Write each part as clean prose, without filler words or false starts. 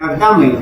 Когда мы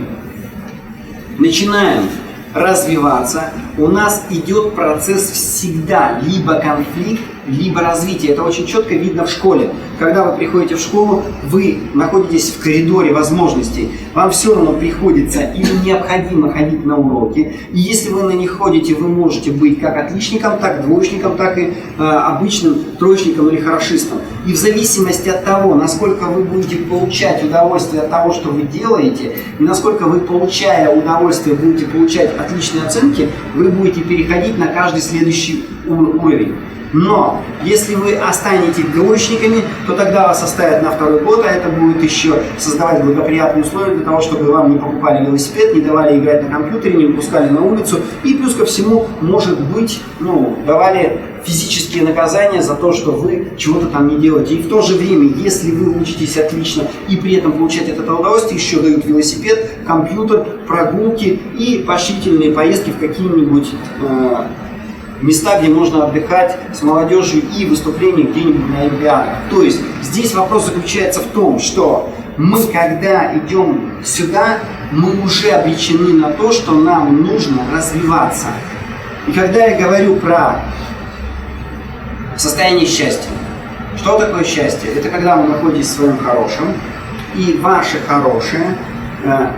начинаем развиваться, у нас идет процесс всегда либо конфликт, либо развитие. Это очень четко видно в школе. Когда вы приходите в школу, вы находитесь в коридоре возможностей. Вам все равно приходится или необходимо ходить на уроки. И если вы на них ходите, вы можете быть как отличником, так двоечником, так и обычным троечником или хорошистом. И в зависимости от того, насколько вы будете получать удовольствие от того, что вы делаете, и насколько вы, получая удовольствие, будете получать отличные оценки, вы будете переходить на каждый следующий уровень. Но если вы останетесь двоечниками, то тогда вас оставят на второй год, а это будет еще создавать благоприятные условия для того, чтобы вам не покупали велосипед, не давали играть на компьютере, не выпускали на улицу. И плюс ко всему, может быть, давали физические наказания за то, что вы чего-то там не делаете. И в то же время, если вы учитесь отлично и при этом получаете от этого удовольствие, еще дают велосипед, компьютер, прогулки и поощрительные поездки в какие-нибудь места, где можно отдыхать с молодежью и выступления где-нибудь на Олимпиадах. То есть здесь вопрос заключается в том, что мы, когда идем сюда, мы уже обречены на то, что нам нужно развиваться. И когда я говорю про состояние счастья, что такое счастье? Это когда вы находитесь в своем хорошем, и ваше хорошее,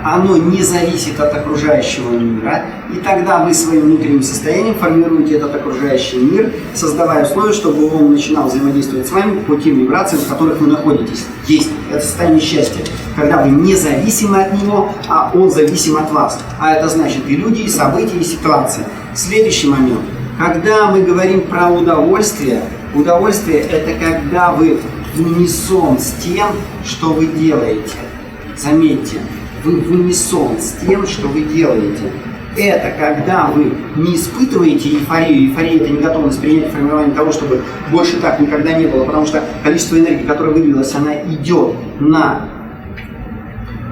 оно не зависит от окружающего мира, и тогда вы своим внутренним состоянием формируете этот окружающий мир, создавая условия, чтобы он начинал взаимодействовать с вами по тем вибрациям, в которых вы находитесь. Есть это состояние счастья, когда вы независимы от него, а он зависим от вас. А это значит и люди, и события, и ситуации. Следующий момент. Когда мы говорим про удовольствие, удовольствие – это когда вы в унисон с тем, что вы делаете. Заметьте, вы в унисон с тем, что вы делаете. Это когда вы не испытываете эйфорию. Эйфория – это неготовность принять формирование того, чтобы больше так никогда не было, потому что количество энергии, которое выделилось, она идет на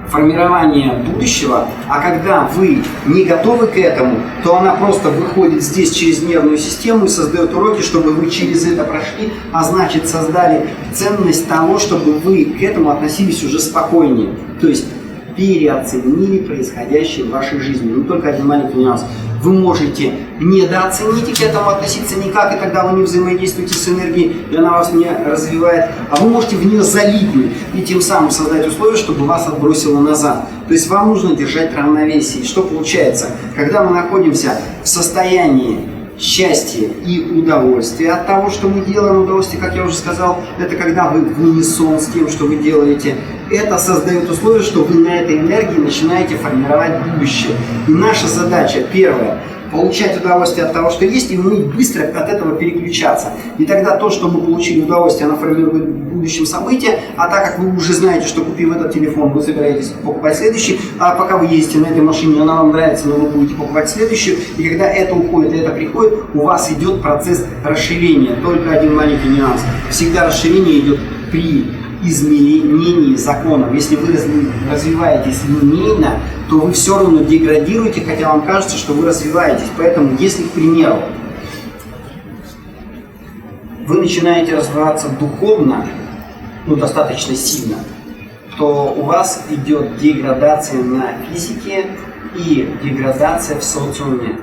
формирование будущего, а когда вы не готовы к этому, то она просто выходит здесь через нервную систему и создает уроки, чтобы вы через это прошли, а значит создали ценность того, чтобы вы к этому относились уже спокойнее. То есть переоценили происходящее в вашей жизни. Не только один маленький нюанс. Вы можете недооценить и к этому относиться никак, и тогда вы не взаимодействуете с энергией, и она вас не развивает. А вы можете в нее залипнуть и тем самым создать условия, чтобы вас отбросило назад. То есть вам нужно держать равновесие. И что получается? Когда мы находимся в состоянии счастья и удовольствия от того, что мы делаем, удовольствие, как я уже сказал, это когда вы в унисон с тем, что вы делаете. Это создает условия, что вы на этой энергии начинаете формировать будущее. И наша задача, первая, получать удовольствие от того, что есть, и уметь быстро от этого переключаться. И тогда то, что мы получили удовольствие, оно формирует в будущем событие, а так как вы уже знаете, что купив этот телефон, вы собираетесь покупать следующий, а пока вы ездите на этой машине, она вам нравится, но вы будете покупать следующую, и когда это уходит, и это приходит, у вас идет процесс расширения. Только один маленький нюанс. Всегда расширение идет при изменении законов. Если вы развиваетесь линейно, то вы все равно деградируете, хотя вам кажется, что вы развиваетесь. Поэтому, если, к примеру, вы начинаете развиваться духовно, достаточно сильно, то у вас идет деградация на физике и деградация в социуме.